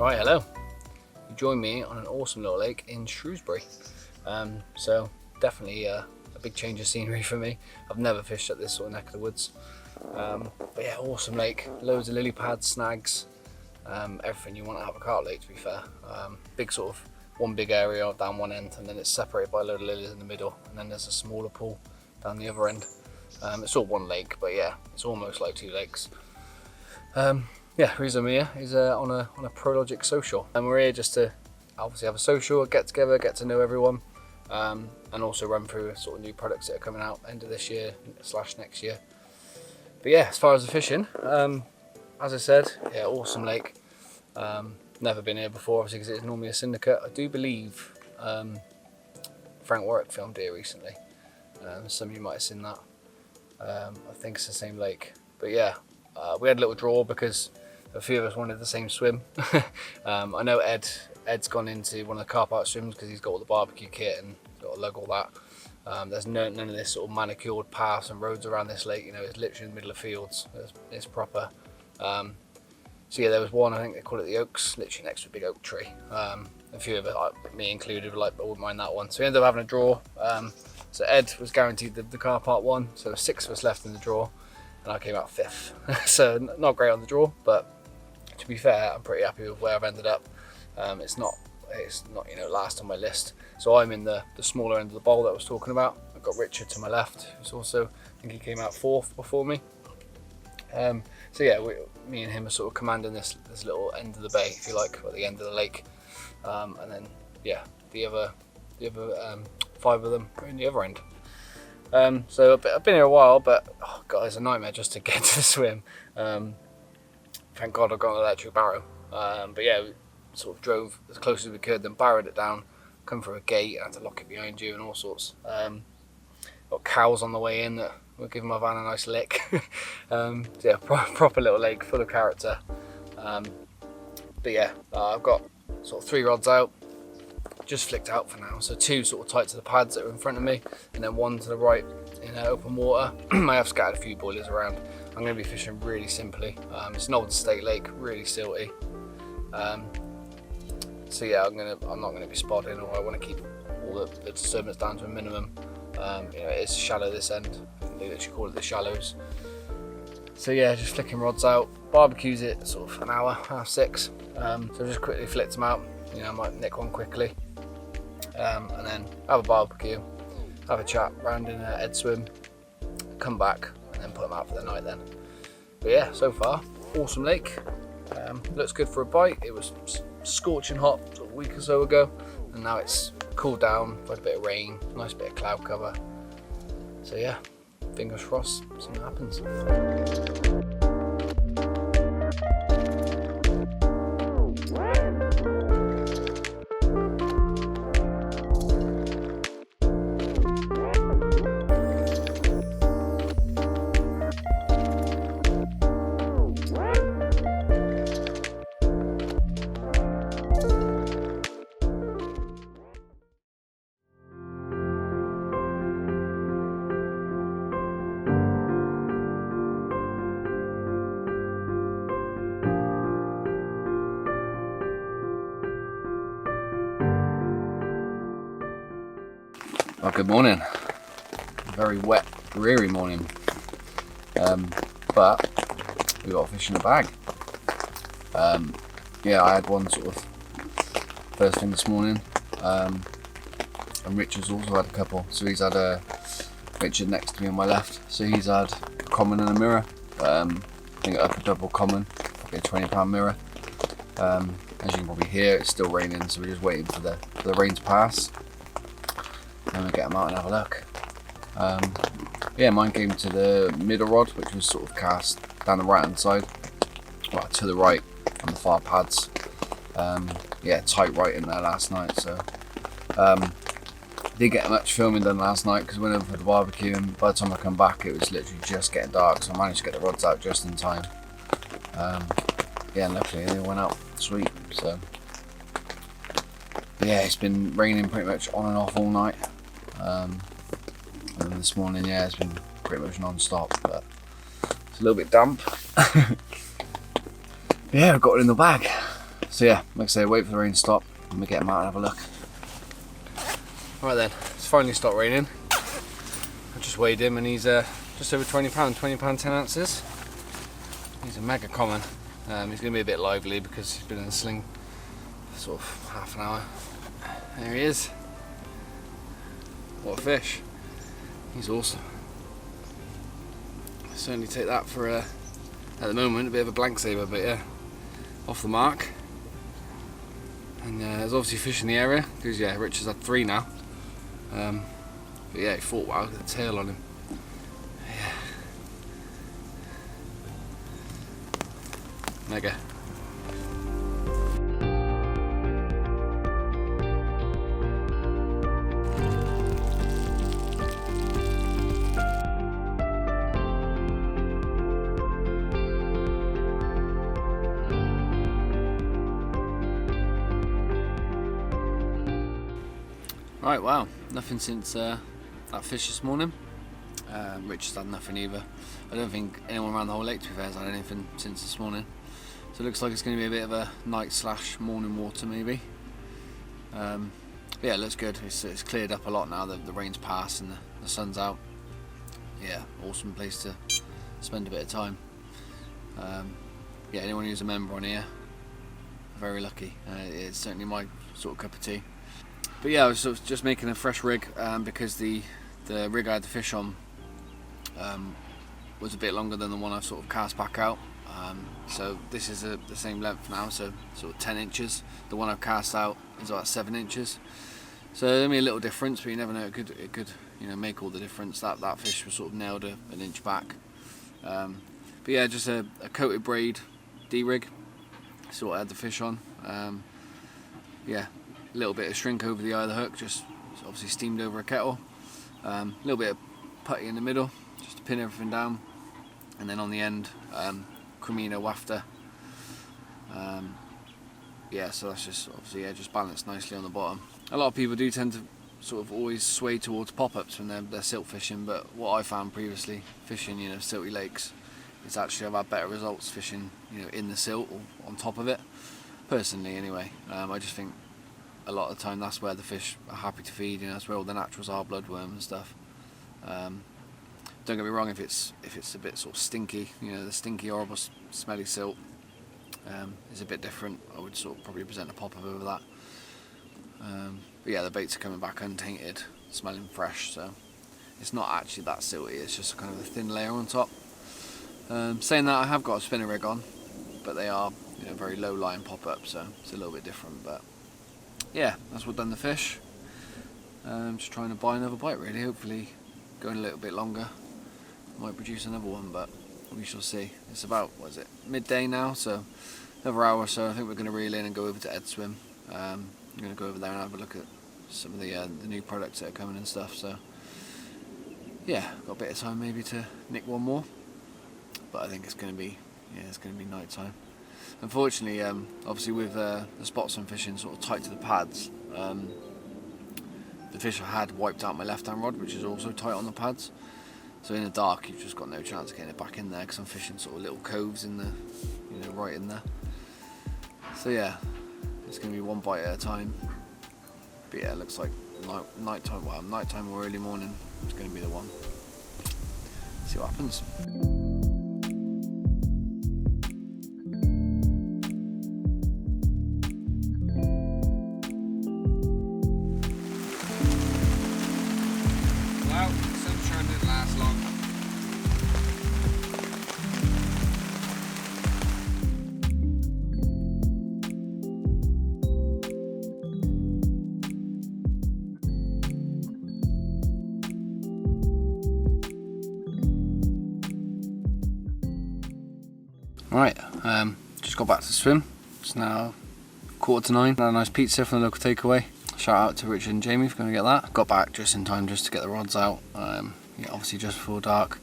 Right, hello. You join me on an awesome little lake in Shrewsbury. So definitely a big change of scenery for me. I've never fished at this sort of neck of the woods. But yeah, awesome lake. Loads of lily pads, snags, everything you want out of a carp lake, to be fair. Big sort of one big area down one end, and then it's separated by a load of lilies in the middle, and then there's a smaller pool down the other end. It's all one lake, but yeah, it's almost like two lakes. Yeah, reason I'm here is on a prologic social, and we're here just to obviously have a social, get together, get to know everyone, and also run through sort of new products that are coming out end of this year / next year. But yeah, as far as the fishing, as I said, yeah, awesome lake. Never been here before, obviously, because it's normally a syndicate. I do believe Frank Warwick filmed here recently. Some of you might have seen that. I think it's the same lake. But yeah, we had a little draw because a few of us wanted the same swim. I know Ed's gone into one of the car park swims because he's got all the barbecue kit and got to lug all that. There's none of this sort of manicured paths and roads around this lake. You know, it's literally in the middle of fields. It's proper. So yeah, there was one, I think they call it the Oaks, literally next to a big oak tree. A few of us, me included, were like, I wouldn't mind that one. So we ended up having a draw. So Ed was guaranteed the car park one. So there were 6 of us left in the draw, and I came out 5th. So not great on the draw, but to be fair, I'm pretty happy with where I've ended up. It's not last on my list. So I'm in the smaller end of the bowl that I was talking about. I've got Richard to my left, who's also, I think he came out 4th before me. So yeah, me and him are sort of commanding this little end of the bay, if you like, or the end of the lake. And then yeah, the other 5 of them are in the other end. So I've been here a while, but oh god, it's a nightmare just to get to the swim. Thank God I've got an electric barrow. But yeah, we sort of drove as close as we could, then barrowed it down, come through a gate, had to lock it behind you and all sorts. Got cows on the way in that will give my van a nice lick. So yeah, proper little lake full of character. But yeah, I've got sort of 3 rods out, just flicked out for now. So 2 sort of tight to the pads that are in front of me, and then 1 to the right in open water. I have scattered a few boilers around. I'm going to be fishing really simply. It's an old estate lake, really silty. So yeah, I'm not going to be spotting, or I want to keep all the disturbance down to a minimum. It is shallow this end. They literally call it the shallows. So yeah, just flicking rods out. Barbecues it sort of an hour, 6:30. So just quickly flicked them out. I might nick one quickly, and then have a barbecue, have a chat round in Ed swim, come back, and then put them out for the night then. But yeah, so far, awesome lake. Looks good for a bite. It was scorching hot sort of a week or so ago, and now it's cooled down, had a bit of rain, nice bit of cloud cover. So yeah, fingers crossed, see what happens. Well, good morning. Very wet, dreary morning. But we got a fish in the bag. Yeah, I had one sort of first thing this morning, and Richard's also had a couple. So he's had Richard next to me on my left. So he's had a common and a mirror. I think up a double common, probably a £20 mirror. As you can probably hear, it's still raining, so we're just waiting for the rain to pass. Then we'll get them out and have a look. Yeah, mine came to the middle rod, which was sort of cast down the right hand side, well, to the right on the far pads. Yeah, tight right in there last night, so didn't get much filming done last night because I went over for the barbecue, and by the time I come back it was literally just getting dark, so I managed to get the rods out just in time. Yeah, and luckily they went out sweet. So yeah, it's been raining pretty much on and off all night. And this morning, yeah, it's been pretty much non-stop, but it's a little bit damp. Yeah, I've got it in the bag. So yeah, like I say, wait for the rain to stop and we get him out and have a look. Right then, it's finally stopped raining. I just weighed him and he's just over £20, £20 10 ounces. He's a mega common. He's going to be a bit lively because he's been in a sling for sort of half an hour. There he is. What a fish. He's awesome. I certainly take that for, at the moment, a bit of a blank saver, but yeah, off the mark. And there's obviously fish in the area, because yeah, Rich has had 3 now. But yeah, he fought well with the tail on him. Yeah. Mega. Right, wow, nothing since that fish this morning. Rich has had nothing either. I don't think anyone around the whole lake, to be fair, has had anything since this morning. So it looks like it's going to be a bit of a night/morning water maybe. Yeah, it looks good. It's cleared up a lot now that the rain's passed and the sun's out. Yeah, awesome place to spend a bit of time. Yeah, anyone who's a member on here, very lucky. It's certainly my sort of cup of tea. But yeah, I was sort of just making a fresh rig because the rig I had the fish on was a bit longer than the one I've sort of cast back out. So this is the same length now, so sort of 10 inches. The one I've cast out is about 7 inches. So there's only a little difference, but you never know. It could make all the difference. That fish was sort of nailed an inch back. But yeah, just a coated braid D-rig. Sort of had the fish on. Yeah. A little bit of shrink over the eye of the hook, just obviously steamed over a kettle. A little bit of putty in the middle, just to pin everything down. And then on the end, cremino wafter. Yeah, so that's just obviously just balanced nicely on the bottom. A lot of people do tend to sort of always sway towards pop-ups when they're silt fishing, but what I found previously fishing, silty lakes, is actually I've had better results fishing, in the silt or on top of it. Personally, anyway, I just think a lot of the time that's where the fish are happy to feed. That's where all the naturals are, bloodworm and stuff. Don't get me wrong, if it's a bit sort of stinky, the stinky, horrible, smelly silt is a bit different. I would sort of probably present a pop-up over that. But yeah, the baits are coming back untainted, smelling fresh, so it's not actually that silty. It's just kind of a thin layer on top. Saying that, I have got a spinner rig on, but they are very low line pop-up, so it's a little bit different. But yeah, that's what done the fish. Just trying to buy another bite really, hopefully going a little bit longer. Might produce another one, but we shall see. It's about, midday now, so another hour or so. I think we're going to reel in and go over to Ed Swim. I'm going to go over there and have a look at some of the new products that are coming and stuff, so yeah, got a bit of time maybe to nick one more, but I think it's going to be night time. Unfortunately, obviously with the spots I'm fishing sort of tight to the pads, the fish I had wiped out my left hand rod, which is also tight on the pads. So in the dark, you've just got no chance of getting it back in there because I'm fishing sort of little coves in the, right in there. So yeah, it's going to be one bite at a time. But yeah, it looks like nighttime or early morning is going to be the one. See what happens. Right, just got back to swim. It's now 8:45. Had a nice pizza from the local takeaway. Shout out to Richard and Jamie for going to get that. Got back just in time just to get the rods out. Yeah, obviously just before dark.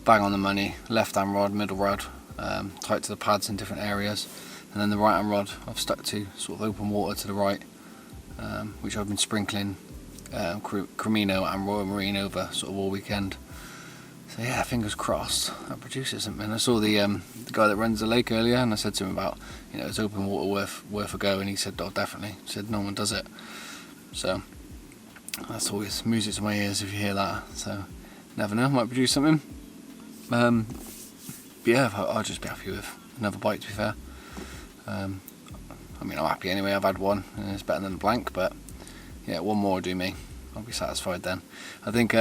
Bang on the money. Left hand rod, middle rod, tight to the pads in different areas. And then the right hand rod I've stuck to sort of open water to the right, which I've been sprinkling Cremino and Royal Marine over sort of all weekend. So yeah, fingers crossed that produces something. I saw the guy that runs the lake earlier, and I said to him about, you know, it's open water worth a go, and he said, oh definitely. He said no one does it. So that's always music to my ears if you hear that. So never know, might produce something. But yeah, I'll just be happy with another bite, to be fair. I mean, I'm happy anyway. I've had one and it's better than a blank, but yeah, one more will do me. I'll be satisfied then. I think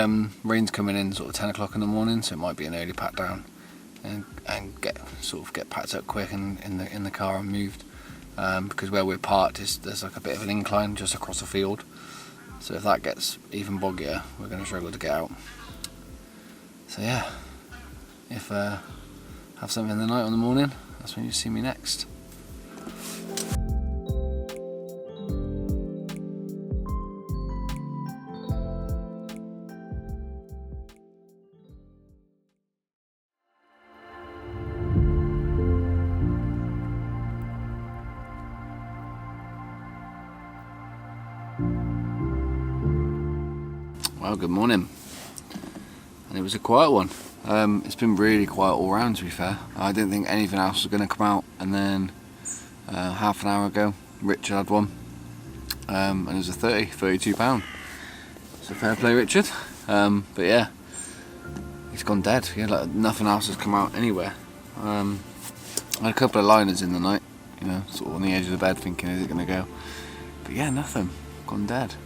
rain's coming in sort of 10 o'clock in the morning, so it might be an early pat down and get packed up quick and in the car and moved, because where we're parked there's like a bit of an incline just across the field, so if that gets even boggier we're going to struggle to get out. So yeah, if have something in the night or in the morning, that's when you see me next. Well, good morning, and it was a quiet one. It's been really quiet all round, to be fair. I didn't think anything else was going to come out, and then half an hour ago Richard had one, and it was a £32. So fair play, Richard. But yeah, he's gone dead. Yeah, like nothing else has come out anywhere. I had a couple of liners in the night, you know, sort of on the edge of the bed thinking, is it going to go? But yeah, nothing, gone dead.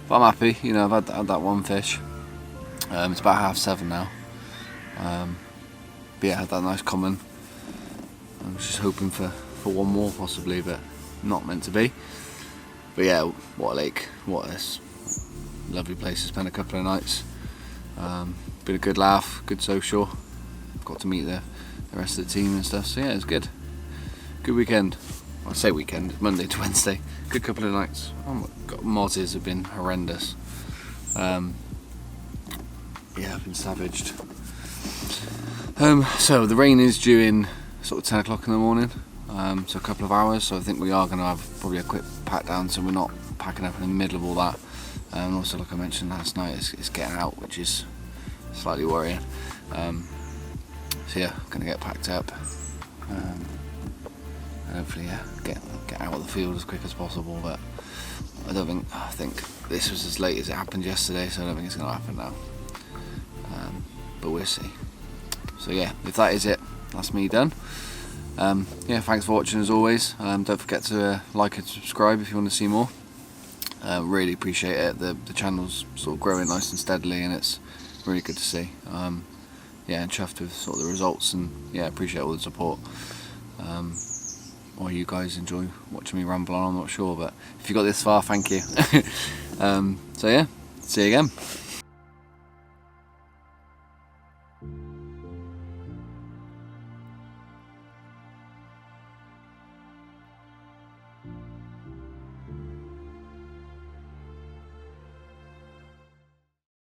But I'm happy, you know, I've had that one fish. It's about 7:30 now. But yeah, I had that nice common. I was just hoping for one more possibly, but not meant to be. But yeah, what a lake, what a lovely place to spend a couple of nights. Been a good laugh, good social. Got to meet the rest of the team and stuff, so yeah, it was good. Good weekend. Well, I say weekend, Monday to Wednesday. Good couple of nights. Oh my god, mozzies have been horrendous. Yeah, I've been savaged. So the rain is due in sort of 10 o'clock in the morning, so a couple of hours, so I think we are going to have probably a quick pat down, so we're not packing up in the middle of all that. And also, like I mentioned last night, it's getting out, which is slightly worrying. So yeah, going to get packed up, and hopefully get out of the field as quick as possible. But I think this was as late as it happened yesterday, so I don't think it's going to happen now. But we'll see. So yeah, if that is it, that's me done. Yeah, thanks for watching as always. Don't forget to like and subscribe if you want to see more. Really appreciate it. The channel's sort of growing nice and steadily, and it's really good to see. Yeah, and chuffed with sort of the results, and yeah, appreciate all the support. Or you guys enjoy watching me ramble on, I'm not sure, but if you got this far, thank you. So yeah, see you again.